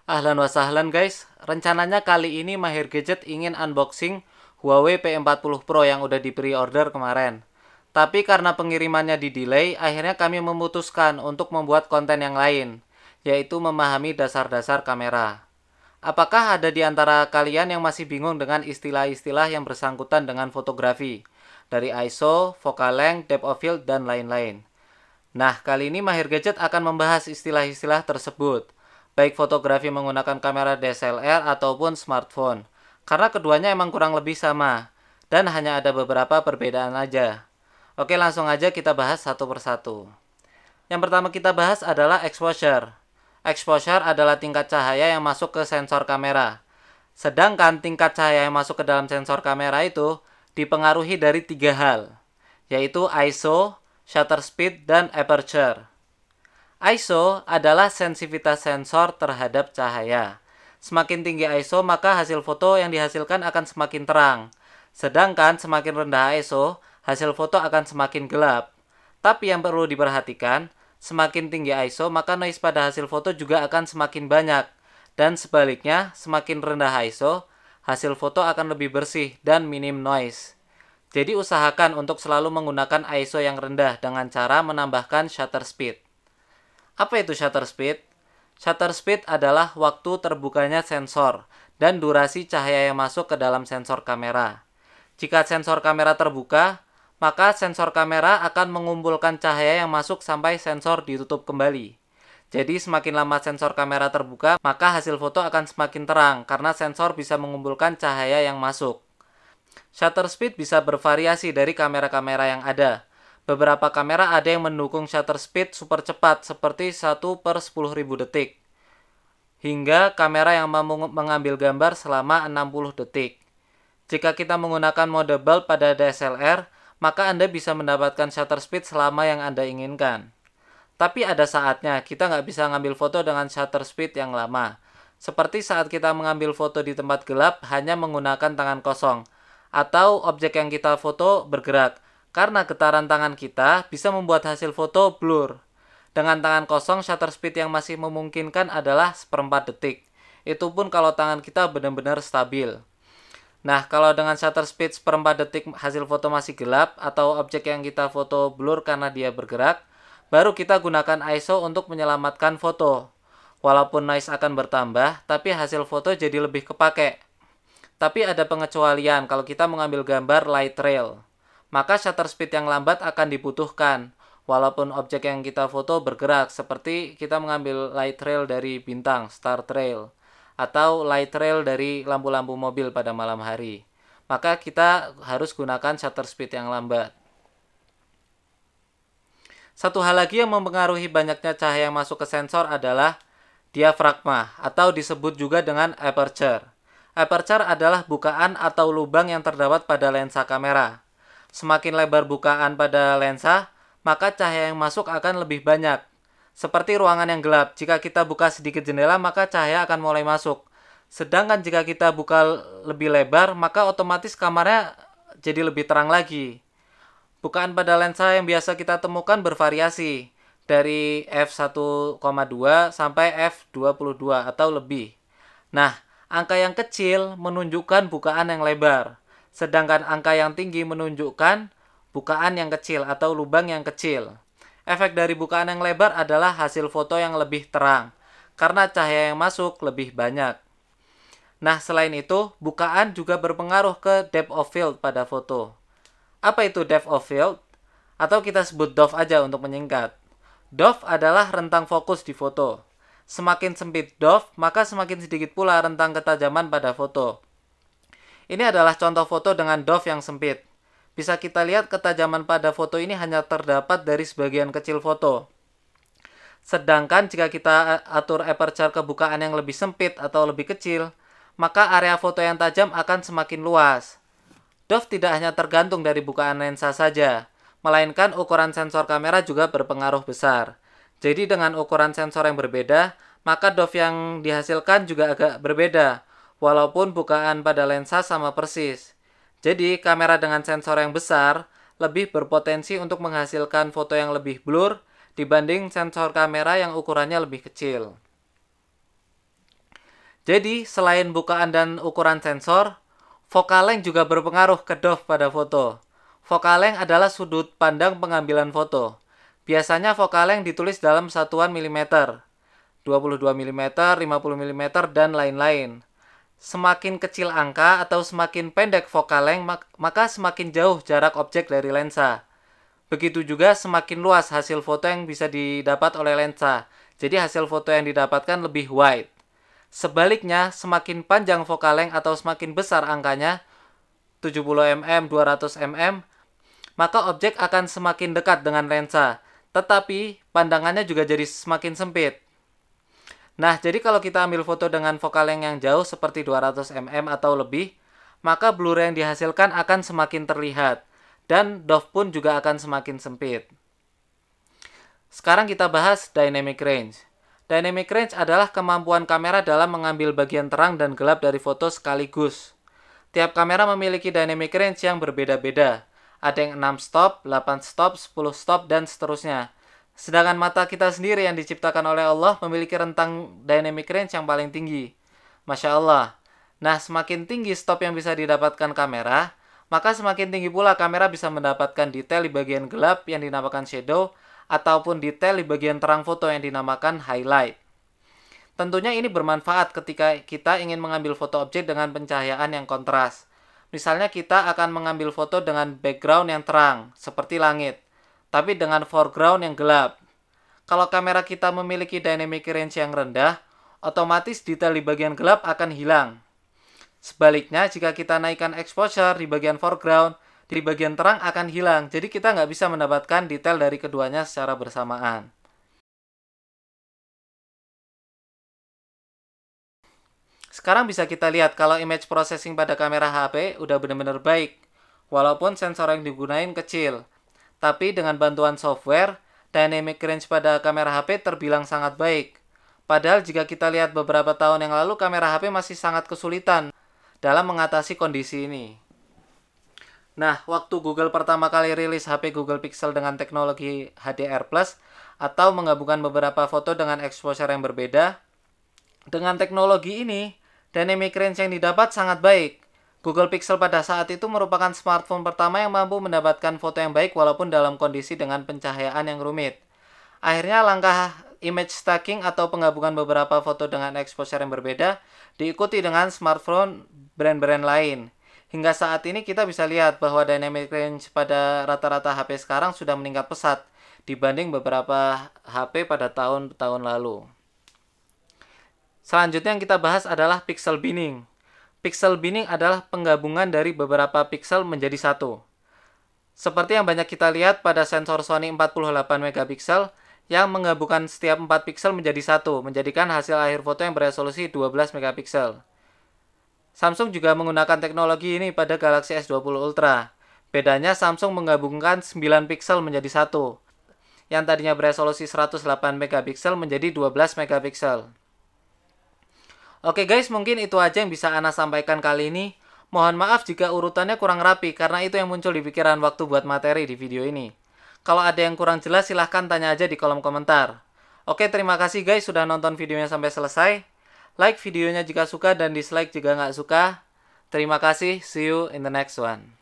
Ahlan wa sahlan guys, rencananya kali ini Mahir Gadget ingin unboxing Huawei P40 Pro yang udah di pre-order kemarin. Tapi karena pengirimannya di delay, akhirnya kami memutuskan untuk membuat konten yang lain, yaitu memahami dasar-dasar kamera. Apakah ada di antara kalian yang masih bingung dengan istilah-istilah yang bersangkutan dengan fotografi? Dari ISO, focal length, depth of field, dan lain-lain. Nah, kali ini Mahir Gadget akan membahas istilah-istilah tersebut, baik fotografi menggunakan kamera DSLR ataupun smartphone, karena keduanya emang kurang lebih sama, dan hanya ada beberapa perbedaan aja. Oke, langsung aja kita bahas satu persatu. Yang pertama kita bahas adalah exposure. Exposure adalah tingkat cahaya yang masuk ke sensor kamera. Sedangkan tingkat cahaya yang masuk ke dalam sensor kamera itu dipengaruhi dari tiga hal, yaitu ISO, shutter speed, dan aperture. ISO adalah sensitivitas sensor terhadap cahaya. Semakin tinggi ISO, maka hasil foto yang dihasilkan akan semakin terang. Sedangkan semakin rendah ISO, hasil foto akan semakin gelap. Tapi yang perlu diperhatikan, semakin tinggi ISO, maka noise pada hasil foto juga akan semakin banyak. Dan sebaliknya, semakin rendah ISO, hasil foto akan lebih bersih dan minim noise. Jadi usahakan untuk selalu menggunakan ISO yang rendah dengan cara menambahkan shutter speed. Apa itu shutter speed? Shutter speed adalah waktu terbukanya sensor dan durasi cahaya yang masuk ke dalam sensor kamera. Jika sensor kamera terbuka, maka sensor kamera akan mengumpulkan cahaya yang masuk sampai sensor ditutup kembali. Jadi semakin lama sensor kamera terbuka, maka hasil foto akan semakin terang karena sensor bisa mengumpulkan cahaya yang masuk. Shutter speed bisa bervariasi dari kamera-kamera yang ada. Beberapa kamera ada yang mendukung shutter speed super cepat seperti 1/10.000 detik. Hingga kamera yang mampu mengambil gambar selama 60 detik. Jika kita menggunakan mode bulb pada DSLR, maka Anda bisa mendapatkan shutter speed selama yang Anda inginkan. Tapi ada saatnya kita nggak bisa ngambil foto dengan shutter speed yang lama. Seperti saat kita mengambil foto di tempat gelap hanya menggunakan tangan kosong. Atau objek yang kita foto bergerak. Karena getaran tangan kita bisa membuat hasil foto blur. Dengan tangan kosong, shutter speed yang masih memungkinkan adalah 1/4 detik. Itu pun kalau tangan kita benar-benar stabil. Nah, kalau dengan shutter speed 1/4 detik hasil foto masih gelap atau objek yang kita foto blur karena dia bergerak, baru kita gunakan ISO untuk menyelamatkan foto. Walaupun noise akan bertambah, tapi hasil foto jadi lebih kepake. Tapi ada pengecualian kalau kita mengambil gambar light trail. Maka shutter speed yang lambat akan dibutuhkan, walaupun objek yang kita foto bergerak, seperti kita mengambil light trail dari bintang, star trail, atau light trail dari lampu-lampu mobil pada malam hari. Maka kita harus gunakan shutter speed yang lambat. Satu hal lagi yang mempengaruhi banyaknya cahaya yang masuk ke sensor adalah diafragma, atau disebut juga dengan aperture. Aperture adalah bukaan atau lubang yang terdapat pada lensa kamera. Semakin lebar bukaan pada lensa, maka cahaya yang masuk akan lebih banyak. Seperti ruangan yang gelap, jika kita buka sedikit jendela, maka cahaya akan mulai masuk. Sedangkan jika kita buka lebih lebar, maka otomatis kamarnya jadi lebih terang lagi. Bukaan pada lensa yang biasa kita temukan bervariasi, dari f1,2 sampai f22 atau lebih. Nah, angka yang kecil menunjukkan bukaan yang lebar. Sedangkan angka yang tinggi menunjukkan bukaan yang kecil atau lubang yang kecil. Efek dari bukaan yang lebar adalah hasil foto yang lebih terang, karena cahaya yang masuk lebih banyak. Nah, selain itu, bukaan juga berpengaruh ke depth of field pada foto. Apa itu depth of field? Atau kita sebut DOF aja untuk menyingkat. DOF adalah rentang fokus di foto. Semakin sempit DOF, maka semakin sedikit pula rentang ketajaman pada foto. Ini adalah contoh foto dengan DOF yang sempit. Bisa kita lihat ketajaman pada foto ini hanya terdapat dari sebagian kecil foto. Sedangkan jika kita atur aperture kebukaan yang lebih sempit atau lebih kecil, maka area foto yang tajam akan semakin luas. DOF tidak hanya tergantung dari bukaan lensa saja, melainkan ukuran sensor kamera juga berpengaruh besar. Jadi dengan ukuran sensor yang berbeda, maka DOF yang dihasilkan juga agak berbeda. Walaupun bukaan pada lensa sama persis. Jadi kamera dengan sensor yang besar lebih berpotensi untuk menghasilkan foto yang lebih blur dibanding sensor kamera yang ukurannya lebih kecil. Jadi, selain bukaan dan ukuran sensor, focal length juga berpengaruh ke depth pada foto. Focal length adalah sudut pandang pengambilan foto. Biasanya focal length ditulis dalam satuan milimeter, 22 mm, 50 mm, dan lain-lain. Semakin kecil angka atau semakin pendek focal length, maka semakin jauh jarak objek dari lensa. Begitu juga semakin luas hasil foto yang bisa didapat oleh lensa. Jadi hasil foto yang didapatkan lebih wide. Sebaliknya, semakin panjang focal length atau semakin besar angkanya, 70 mm, 200 mm, maka objek akan semakin dekat dengan lensa. Tetapi, pandangannya juga jadi semakin sempit. Nah, jadi kalau kita ambil foto dengan focal length yang jauh seperti 200 mm atau lebih, maka blur yang dihasilkan akan semakin terlihat. Dan depth pun juga akan semakin sempit. Sekarang kita bahas dynamic range. Dynamic range adalah kemampuan kamera dalam mengambil bagian terang dan gelap dari foto sekaligus. Tiap kamera memiliki dynamic range yang berbeda-beda. Ada yang 6 stop, 8 stop, 10 stop, dan seterusnya. Sedangkan mata kita sendiri yang diciptakan oleh Allah memiliki rentang dynamic range yang paling tinggi. Masya Allah. Nah, semakin tinggi stop yang bisa didapatkan kamera, maka semakin tinggi pula kamera bisa mendapatkan detail di bagian gelap yang dinamakan shadow, ataupun detail di bagian terang foto yang dinamakan highlight. Tentunya ini bermanfaat ketika kita ingin mengambil foto objek dengan pencahayaan yang kontras. Misalnya kita akan mengambil foto dengan background yang terang, seperti langit, tapi dengan foreground yang gelap. Kalau kamera kita memiliki dynamic range yang rendah, otomatis detail di bagian gelap akan hilang. Sebaliknya, jika kita naikkan exposure di bagian foreground, di bagian terang akan hilang. Jadi kita nggak bisa mendapatkan detail dari keduanya secara bersamaan. Sekarang bisa kita lihat kalau image processing pada kamera HP udah benar-benar baik. Walaupun sensor yang digunain kecil. Tapi dengan bantuan software, dynamic range pada kamera HP terbilang sangat baik. Padahal jika kita lihat beberapa tahun yang lalu, kamera HP masih sangat kesulitan dalam mengatasi kondisi ini. Nah, waktu Google pertama kali rilis HP Google Pixel dengan teknologi HDR+, atau menggabungkan beberapa foto dengan exposure yang berbeda, dengan teknologi ini, dynamic range yang didapat sangat baik. Google Pixel pada saat itu merupakan smartphone pertama yang mampu mendapatkan foto yang baik walaupun dalam kondisi dengan pencahayaan yang rumit. Akhirnya langkah image stacking atau penggabungan beberapa foto dengan exposure yang berbeda diikuti dengan smartphone brand-brand lain. Hingga saat ini kita bisa lihat bahwa dynamic range pada rata-rata HP sekarang sudah meningkat pesat dibanding beberapa HP pada tahun-tahun lalu. Selanjutnya yang kita bahas adalah pixel binning. Pixel binning adalah penggabungan dari beberapa pixel menjadi satu. Seperti yang banyak kita lihat pada sensor Sony 48 megapiksel yang menggabungkan setiap 4 pixel menjadi satu, menjadikan hasil akhir foto yang beresolusi 12 megapiksel. Samsung juga menggunakan teknologi ini pada Galaxy S20 Ultra. Bedanya Samsung menggabungkan 9 pixel menjadi satu, yang tadinya beresolusi 108 megapiksel menjadi 12 megapiksel. Oke guys, mungkin itu aja yang bisa Ana sampaikan kali ini. Mohon maaf jika urutannya kurang rapi, karena itu yang muncul di pikiran waktu buat materi di video ini. Kalau ada yang kurang jelas, silahkan tanya aja di kolom komentar. Oke, terima kasih guys sudah nonton videonya sampai selesai. Like videonya jika suka dan dislike jika nggak suka. Terima kasih, see you in the next one.